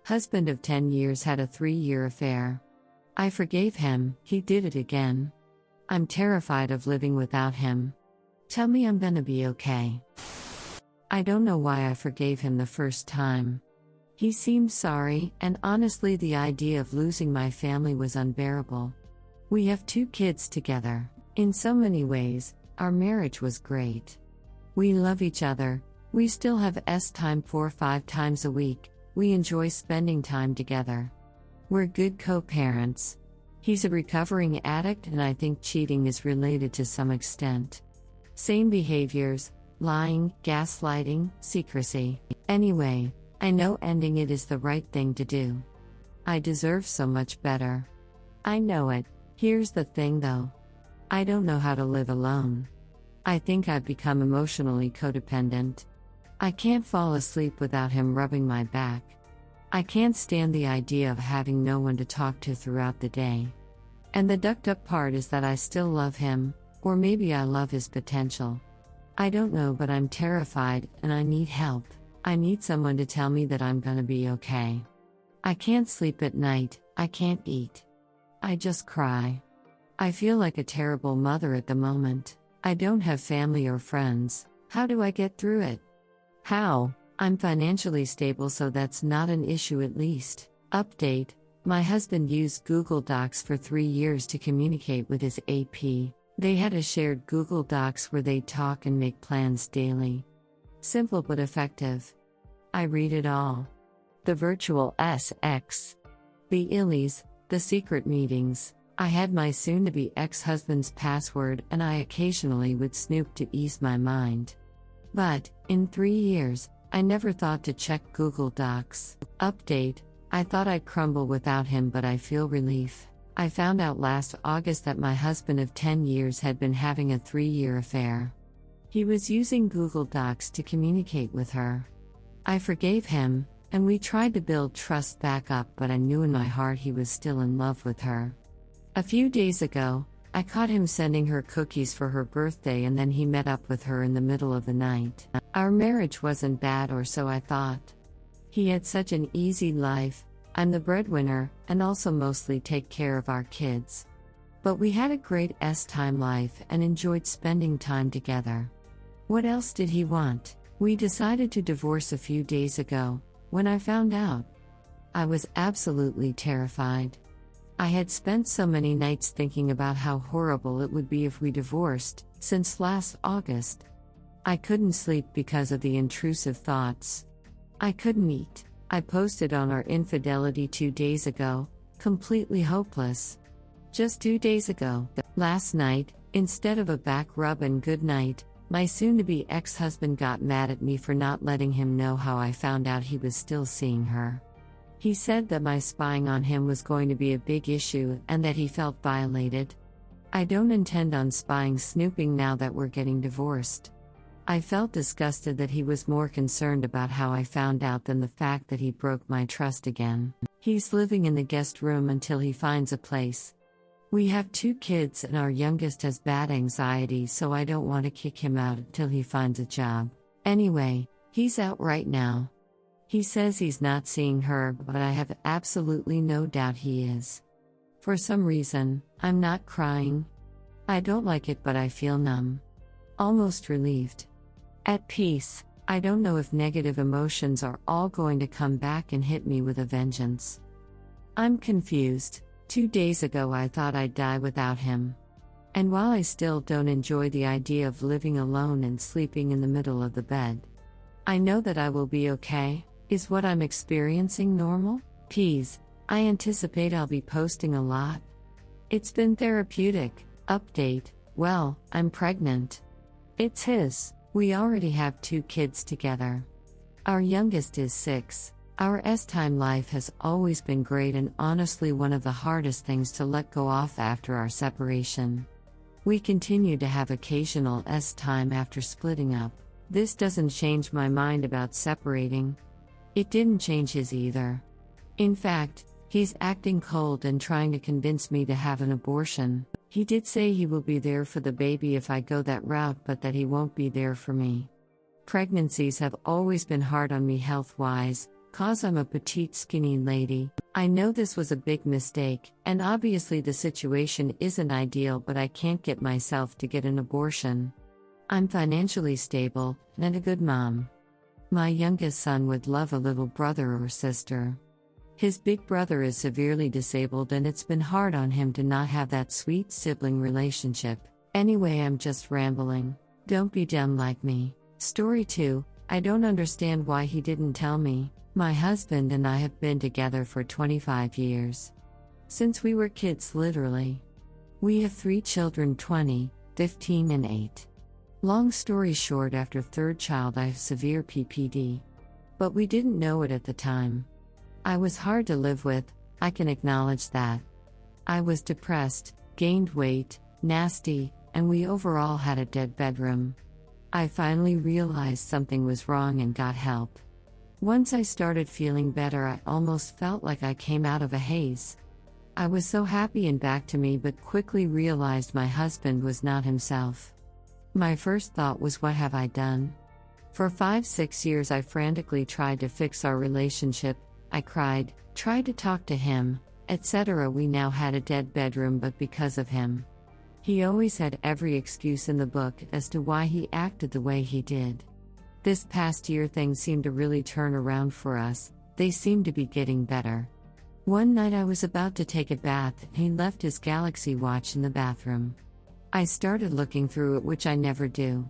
Husband of 10 years had a 3-year affair. I forgave him, he did it again. I'm terrified of living without him. Tell me I'm gonna be okay. I don't know why I forgave him the first time. He seemed sorry, and honestly, the idea of losing my family was unbearable. We have 2 kids together. In so many ways, our marriage was great. We love each other, we still have time 4 or 5 times a week, we enjoy spending time together. We're good co-parents. He's a recovering addict, and I think cheating is related to some extent. Same behaviors: lying, gaslighting, secrecy. Anyway, I know ending it is the right thing to do. I deserve so much better. I know it. Here's the thing though. I don't know how to live alone. I think I've become emotionally codependent. I can't fall asleep without him rubbing my back. I can't stand the idea of having no one to talk to throughout the day. And the ducked up part is that I still love him, or maybe I love his potential. I don't know, but I'm terrified, and I need help. I need someone to tell me that I'm gonna be okay. I can't sleep at night, I can't eat. I just cry. I feel like a terrible mother at the moment. I don't have family or friends. How do I get through it? How? I'm financially stable, so that's not an issue at least. Update: my husband used Google Docs for 3 years to communicate with his AP. They had a shared Google Docs where they talk and make plans daily. Simple but effective. I read it all. The virtual SX. The illies, the secret meetings. I had my soon-to-be ex-husband's password, and I occasionally would snoop to ease my mind. But, in 3 years, I never thought to check Google Docs. Update: I thought I'd crumble without him, but I feel relief. I found out last August that my husband of 10 years had been having a 3-year affair. He was using Google Docs to communicate with her. I forgave him, and we tried to build trust back up, but I knew in my heart he was still in love with her. A few days ago, I caught him sending her cookies for her birthday, and then he met up with her in the middle of the night. Our marriage wasn't bad, or so I thought. He had such an easy life. I'm the breadwinner, and also mostly take care of our kids. But we had a great time life and enjoyed spending time together. What else did he want? We decided to divorce a few days ago, when I found out. I was absolutely terrified. I had spent so many nights thinking about how horrible it would be if we divorced, since last August. I couldn't sleep because of the intrusive thoughts. I couldn't eat. I posted on our infidelity 2 days ago, completely hopeless. Just 2 days ago. Last night, instead of a back rub and good night, my soon-to-be ex-husband got mad at me for not letting him know how I found out he was still seeing her. He said that my spying on him was going to be a big issue and that he felt violated. I don't intend on spying snooping now that we're getting divorced. I felt disgusted that he was more concerned about how I found out than the fact that he broke my trust again. He's living in the guest room until he finds a place. We have 2 kids, and our youngest has bad anxiety, so I don't want to kick him out until he finds a job. Anyway, he's out right now. He says he's not seeing her, but I have absolutely no doubt he is. For some reason, I'm not crying. I don't like it, but I feel numb. Almost relieved. At peace. I don't know if negative emotions are all going to come back and hit me with a vengeance. I'm confused. 2 days ago I thought I'd die without him. And while I still don't enjoy the idea of living alone and sleeping in the middle of the bed, I know that I will be okay. Is what I'm experiencing normal? Peas. I anticipate I'll be posting a lot. It's been therapeutic. Update: well, I'm pregnant. It's his. We already have 2 kids together. Our youngest is 6. Our time life has always been great, and honestly one of the hardest things to let go off after our separation. We continue to have occasional time after splitting up. This doesn't change my mind about separating. It didn't change his either. In fact, he's acting cold and trying to convince me to have an abortion. He did say he will be there for the baby if I go that route, but that he won't be there for me. Pregnancies have always been hard on me health-wise, 'Cause I'm a petite skinny lady. I know this was a big mistake, and obviously the situation isn't ideal, but I can't get myself to get an abortion. I'm financially stable, and a good mom. My youngest son would love a little brother or sister. His big brother is severely disabled, and it's been hard on him to not have that sweet sibling relationship. Anyway, I'm just rambling. Don't be dumb like me. Story 2. I don't understand why he didn't tell me. My husband and I have been together for 25 years. Since we were kids, literally. We have 3 children, 20, 15 and 8. Long story short, after third child I have severe PPD. But we didn't know it at the time. I was hard to live with, I can acknowledge that. I was depressed, gained weight, nasty, and we overall had a dead bedroom. I finally realized something was wrong and got help. Once I started feeling better, I almost felt like I came out of a haze. I was so happy and back to me, but quickly realized my husband was not himself. My first thought was, what have I done? For 5-6 years I frantically tried to fix our relationship. I cried, tried to talk to him, etc. We now had a dead bedroom, but because of him. He always had every excuse in the book as to why he acted the way he did. This past year things seemed to really turn around for us, they seemed to be getting better. One night I was about to take a bath and he left his Galaxy watch in the bathroom. I started looking through it, which I never do.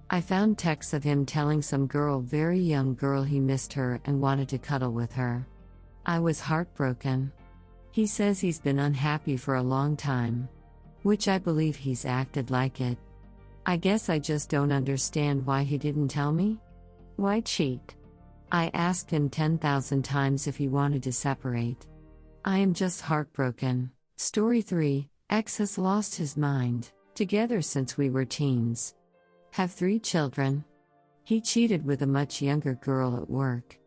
I found texts of him telling some girl, very young girl, he missed her and wanted to cuddle with her. I was heartbroken. He says he's been unhappy for a long time. Which I believe, he's acted like it. I guess I just don't understand why he didn't tell me. Why cheat? I asked him 10,000 times if he wanted to separate. I am just heartbroken. Story 3. Ex has lost his mind. Together since we were teens. Have 3 children. He cheated with a much younger girl at work.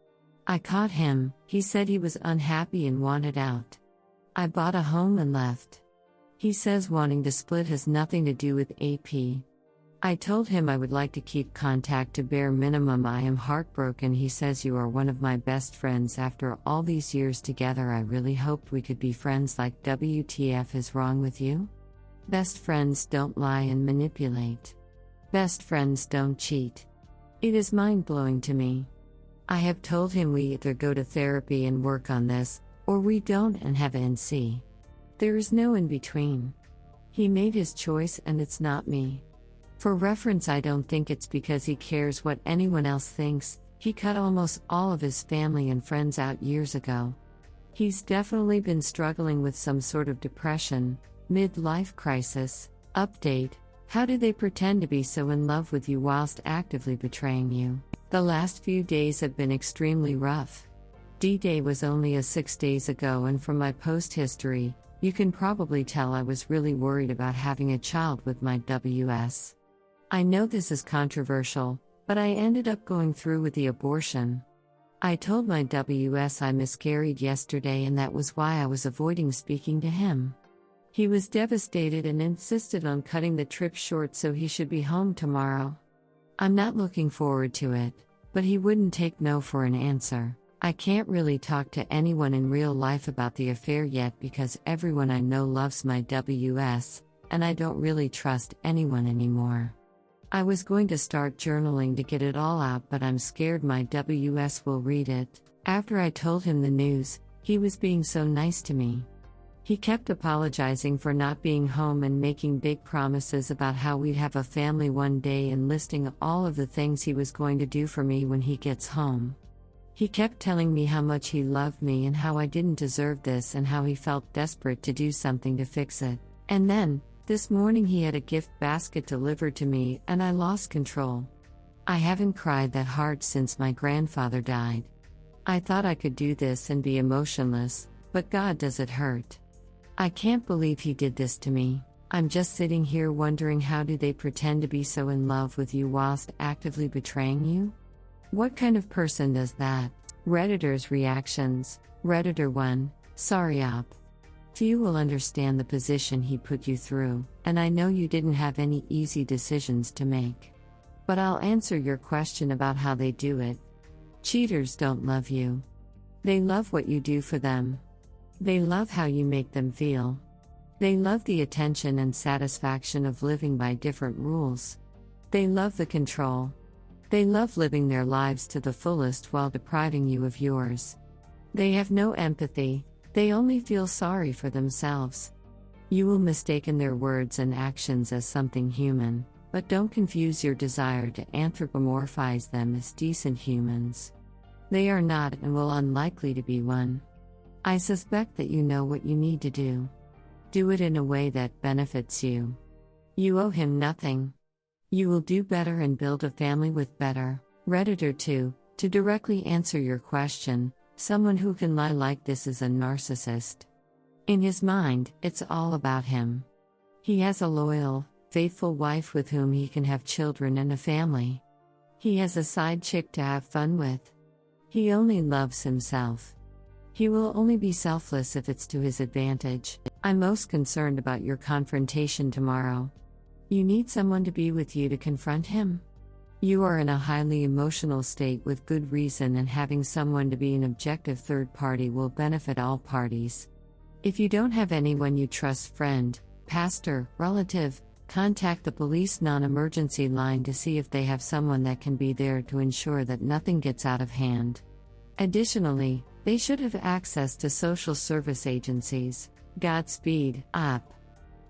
I caught him. He said he was unhappy and wanted out. I bought a home and left. He says wanting to split has nothing to do with AP. I told him I would like to keep contact to bare minimum. I am heartbroken. He says, you are one of my best friends. After all these years together, I really hoped we could be friends. Like, WTF is wrong with you? Best friends don't lie and manipulate. Best friends don't cheat. It is mind-blowing to me. I have told him we either go to therapy and work on this, or we don't and have NC. There is no in between. He made his choice and it's not me. For reference, I don't think it's because he cares what anyone else thinks. He cut almost all of his family and friends out years ago. He's definitely been struggling with some sort of depression, midlife crisis. Update: how do they pretend to be so in love with you whilst actively betraying you? The last few days have been extremely rough. D-Day was only 6 days ago, and from my post history, you can probably tell I was really worried about having a child with my WS. I know this is controversial, but I ended up going through with the abortion. I told my WS I miscarried yesterday, and that was why I was avoiding speaking to him. He was devastated and insisted on cutting the trip short, so he should be home tomorrow. I'm not looking forward to it, but he wouldn't take no for an answer. I can't really talk to anyone in real life about the affair yet because everyone I know loves my WS, and I don't really trust anyone anymore. I was going to start journaling to get it all out, but I'm scared my WS will read it. After I told him the news, he was being so nice to me. He kept apologizing for not being home and making big promises about how we'd have a family one day and listing all of the things he was going to do for me when he gets home. He kept telling me how much he loved me and how I didn't deserve this and how he felt desperate to do something to fix it. And then, this morning he had a gift basket delivered to me and I lost control. I haven't cried that hard since my grandfather died. I thought I could do this and be emotionless, but God, does it hurt. I can't believe he did this to me. I'm just sitting here wondering, how do they pretend to be so in love with you whilst actively betraying you? What kind of person does that? Redditors' reactions. Redditor 1, sorry op. Few will understand the position he put you through, and I know you didn't have any easy decisions to make. But I'll answer your question about how they do it. Cheaters don't love you. They love what you do for them. They love how you make them feel. They love the attention and satisfaction of living by different rules. They love the control. They love living their lives to the fullest while depriving you of yours. They have no empathy, they only feel sorry for themselves. You will mistaken their words and actions as something human, but don't confuse your desire to anthropomorphize them as decent humans. They are not and will unlikely to be one. I suspect that you know what you need to do. Do it in a way that benefits you. You owe him nothing. You will do better and build a family with better. Redditor 2, to directly answer your question, someone who can lie like this is a narcissist. In his mind, it's all about him. He has a loyal, faithful wife with whom he can have children and a family. He has a side chick to have fun with. He only loves himself. He will only be selfless if it's to his advantage. I'm most concerned about your confrontation tomorrow. You need someone to be with you to confront him. You are in a highly emotional state with good reason, and having someone to be an objective third party will benefit all parties. If you don't have anyone you trust, friend, pastor, relative, contact the police non-emergency line to see if they have someone that can be there to ensure that nothing gets out of hand. Additionally, they should have access to social service agencies. Godspeed, Op.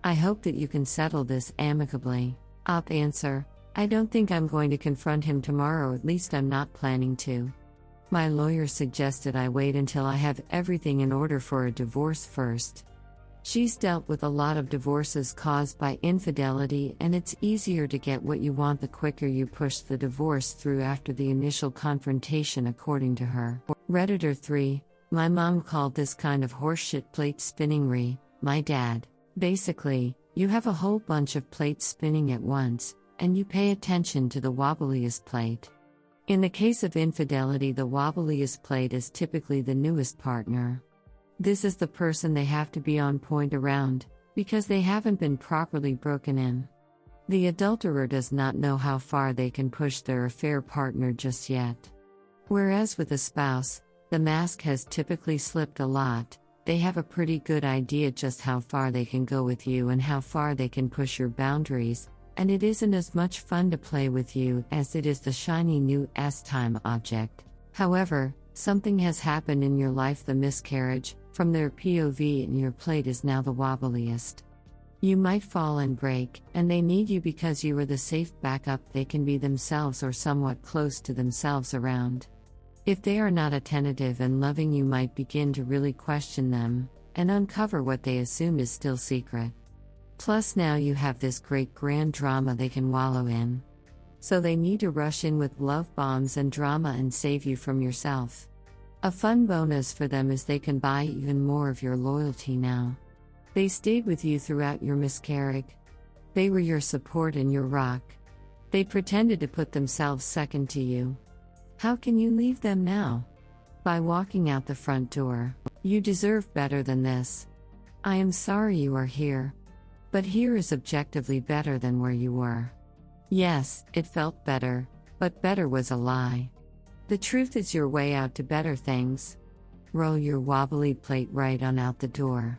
I hope that you can settle this amicably. Op answer, I don't think I'm going to confront him tomorrow, at least I'm not planning to. My lawyer suggested I wait until I have everything in order for a divorce first. She's dealt with a lot of divorces caused by infidelity, and it's easier to get what you want the quicker you push the divorce through after the initial confrontation, according to her. Redditor 3, my mom called this kind of horseshit plate spinning. My dad. Basically, you have a whole bunch of plates spinning at once, and you pay attention to the wobbliest plate. In the case of infidelity, the wobbliest plate is typically the newest partner. This is the person they have to be on point around, because they haven't been properly broken in. The adulterer does not know how far they can push their affair partner just yet. Whereas with a spouse, the mask has typically slipped a lot. They have a pretty good idea just how far they can go with you and how far they can push your boundaries, and it isn't as much fun to play with you as it is the shiny new S-time object. However, something has happened in your life, the miscarriage, from their POV, and your plate is now the wobbliest. You might fall and break, and they need you because you are the safe backup they can be themselves or somewhat close to themselves around. If they are not attentive and loving, you might begin to really question them, and uncover what they assume is still secret. Plus now you have this great grand drama they can wallow in. So they need to rush in with love bombs and drama and save you from yourself. A fun bonus for them is they can buy even more of your loyalty now. They stayed with you throughout your miscarriage. They were your support and your rock. They pretended to put themselves second to you. How can you leave them now? By walking out the front door. You deserve better than this. I am sorry you are here. But here is objectively better than where you were. Yes, it felt better, but better was a lie. The truth is your way out to better things. Roll your wobbly plate right on out the door.